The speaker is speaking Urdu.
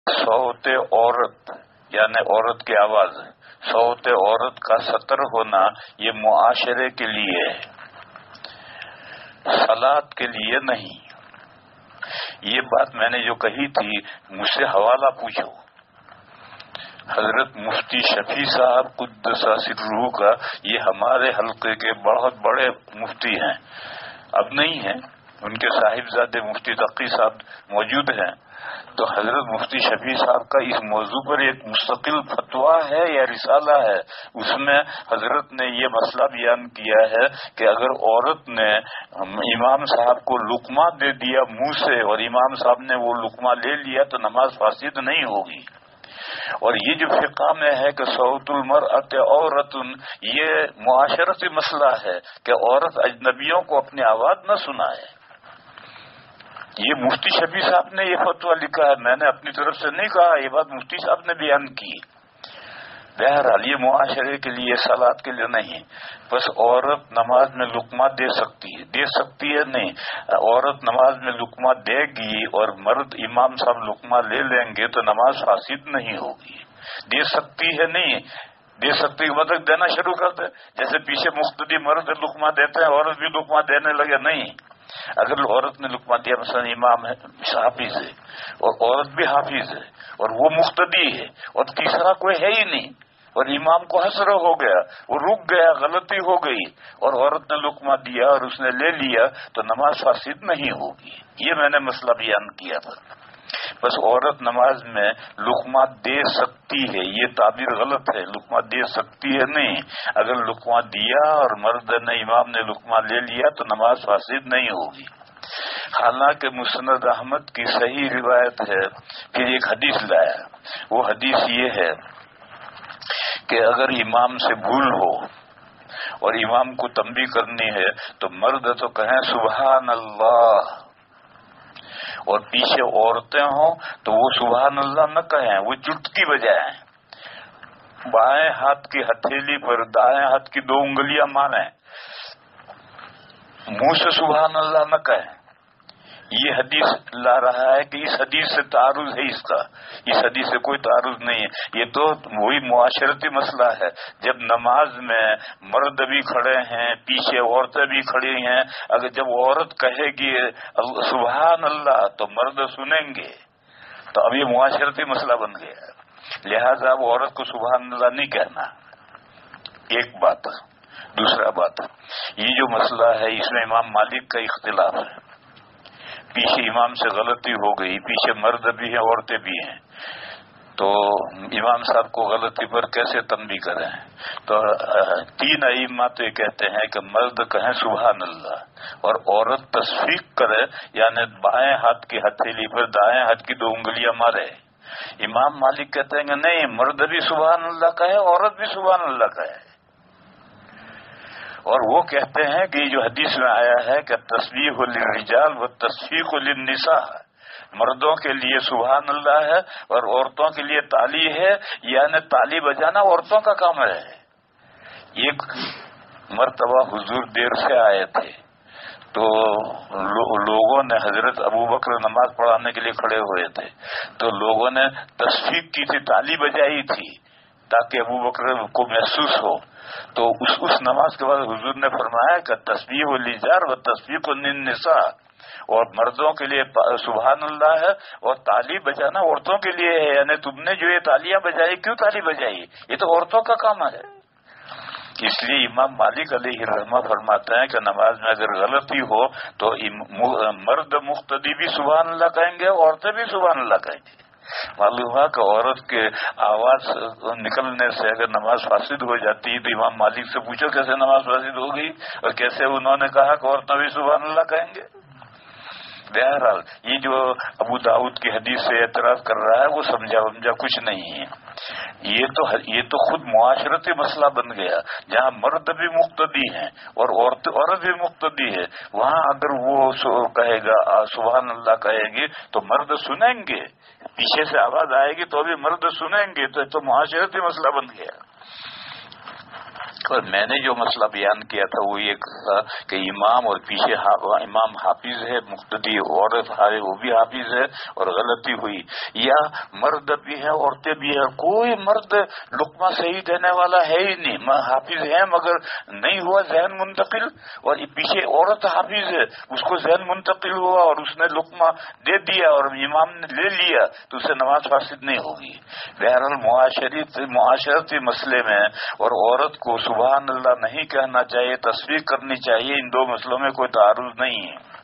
صوت عورت یعنی عورت کی آواز، صوت عورت کا سطر ہونا یہ معاشرے کے لیے ہے، صلاۃ کے لیے نہیں۔ یہ بات میں نے جو کہی تھی، مجھ سے حوالہ پوچھو، حضرت مفتی شفیع صاحب قدس سرہ کا، یہ ہمارے حلقے کے بہت بڑے مفتی ہیں، اب نہیں ہیں، ان کے صاحبزادے مفتی تقی صاحب موجود ہیں۔ تو حضرت مفتی شفیع صاحب کا اس موضوع پر ایک مستقل فتویٰ ہے یا رسالہ ہے، اس میں حضرت نے یہ مسئلہ بیان کیا ہے کہ اگر عورت نے امام صاحب کو لقمہ دے دیا منہ سے اور امام صاحب نے وہ لقمہ لے لیا تو نماز فاسد نہیں ہوگی۔ اور یہ جو فقہ میں ہے کہ صوت المرأۃ عورت، یہ معاشرتی مسئلہ ہے کہ عورت اجنبیوں کو اپنی آواز نہ سنائے۔ یہ مفتی شفیع صاحب نے یہ فتویٰ لکھا ہے، میں نے اپنی طرف سے نہیں کہا، یہ بات مفتی صاحب نے بیان کی۔ بہرحال یہ معاشرے کے لیے، صلاۃ کے لیے نہیں۔ بس عورت نماز میں لقمہ دے سکتی ہے نہیں، عورت نماز میں لقمہ دے گی اور مرد امام صاحب لقمہ لے لیں گے تو نماز فاسد نہیں ہوگی۔ دے سکتی ہے نہیں، دے سکتی مطلب دینا شروع کر دے، جیسے پیچھے مقتدی مرد لقمہ دیتے ہیں، عورت بھی لقمہ دینے لگے، نہیں۔ اگر عورت نے لقمہ دیا، مثلا امام ہے حافظ ہے اور عورت بھی حافظ ہے اور وہ مقتدی ہے اور تیسرا کوئی ہے ہی نہیں اور امام کو حسر ہو گیا، وہ رک گیا، غلطی ہو گئی اور عورت نے لقمہ دیا اور اس نے لے لیا تو نماز فاسد نہیں ہوگی۔ یہ میں نے مسئلہ بیان کیا تھا۔ بس عورت نماز میں لقمہ دے سکتی ہے، یہ تعبیر غلط ہے، لقمہ دے سکتی ہے نہیں، اگر لقمہ دیا اور مرد نے امام نے لقمہ لے لیا تو نماز فاسد نہیں ہوگی۔ حالانکہ مسند احمد کی صحیح روایت ہے کہ ایک حدیث لایا، وہ حدیث یہ ہے کہ اگر امام سے بھول ہو اور امام کو تنبیہ کرنی ہے تو مرد تو کہیں سبحان اللہ، اور پیچھے عورتیں ہوں تو وہ سبحان اللہ نہ کہیں، وہ چٹکی بجائیں، بائیں ہاتھ کی ہتھیلی پر دائیں ہاتھ کی 2 انگلیاں ماریں، منہ سے سبحان اللہ نہ کہیں۔ یہ حدیث لا رہا ہے کہ اس حدیث سے تعارض ہے، اس حدیث سے کوئی تعارض نہیں ہے، یہ تو وہی معاشرتی مسئلہ ہے۔ جب نماز میں مرد بھی کھڑے ہیں، پیچھے عورتیں بھی کھڑی ہیں، اگر جب عورت کہے گی سبحان اللہ تو مرد سنیں گے، تو اب یہ معاشرتی مسئلہ بن گیا، لہذا اب عورت کو سبحان اللہ نہیں کہنا، ایک بات۔ دوسرا بات، یہ جو مسئلہ ہے اس میں امام مالک کا اختلاف ہے، پیچھے امام سے غلطی ہو گئی، پیچھے مرد بھی ہیں عورتیں بھی ہیں، تو امام صاحب کو غلطی پر کیسے تنبیہ کریں؟ تو 3 ائمہ تو یہ کہتے ہیں کہ مرد کہیں سبحان اللہ اور عورت تصفیق کرے، یعنی بائیں ہاتھ کی ہتھیلی پر دائیں ہاتھ کی 2 انگلیاں مارے۔ امام مالک کہتے ہیں کہ نہیں، مرد بھی سبحان اللہ کہے، عورت بھی سبحان اللہ کہے، اور وہ کہتے ہیں کہ جو حدیث میں آیا ہے کہ تسبیح للرجال و تصفیق للنساء، مردوں کے لیے سبحان اللہ ہے اور عورتوں کے لیے تالی ہے، یعنی تالی بجانا عورتوں کا کام ہے۔ ایک مرتبہ حضور دیر سے آئے تھے تو لوگوں نے، حضرت ابو بکر نماز پڑھانے کے لیے کھڑے ہوئے تھے تو لوگوں نے تصفیق کی تھی، تالی بجائی تھی تاکہ ابو بکر کو محسوس ہو۔ تو اس نماز کے بعد حضور نے فرمایا کہ تسبیح للرجال و تصفیق للنساء، اور مردوں کے لیے سبحان اللہ ہے اور تالی بجانا عورتوں کے لیے ہے، یعنی تم نے جو یہ تالیاں بجائی، کیوں تالی بجائی؟ یہ تو عورتوں کا کام ہے۔ اس لیے امام مالک علیہ الرحمہ فرماتے ہیں کہ نماز میں اگر غلطی ہو تو مرد مقتدی بھی سبحان اللہ کہیں گے، عورتیں بھی سبحان اللہ کہیں گے۔ معلوم ہوا کہ عورت کے آواز نکلنے سے اگر نماز فاسد ہو جاتی ہے تو امام مالک سے پوچھو کیسے نماز فاسد ہو گئی، اور کیسے انہوں نے کہا کہ عورتیں بھی سبحان اللہ کہیں گے۔ بہرحال یہ جو ابو داؤد کی حدیث سے اعتراض کر رہا ہے وہ سمجھا کچھ نہیں ہے، یہ تو خود معاشرتی مسئلہ بن گیا، جہاں مرد بھی مقتدی ہیں اور عورت بھی مقتدی ہے، وہاں اگر وہ کہے گا سبحان اللہ کہے گی تو مرد سنیں گے، پیچھے سے آواز آئے گی تو بھی مرد سنیں گے، تو معاشرتی مسئلہ بن گیا۔ اور میں نے جو مسئلہ بیان کیا تھا وہ یہ تھا کہ امام اور پیچھے امام حافظ ہے، مقتدی عورت ہے وہ بھی حافظ ہے اور غلطی ہوئی، یا مرد بھی ہے عورتیں بھی ہے، کوئی مرد لقمہ صحیح دینے والا ہے ہی نہیں، حافظ ہے مگر نہیں ہوا ذہن منتقل، اور پیچھے عورت حافظ ہے اس کو ذہن منتقل ہوا اور اس نے لقمہ دے دیا اور امام نے لے لیا تو اسے نماز فاسد نہیں ہوگی۔ بہرحال معاشرتی مسئلے میں اور عورت کو سبحان اللہ نہیں کہنا چاہیے، تصویر کرنی چاہیے، ان دو مسئلوں میں کوئی تعارض نہیں ہے۔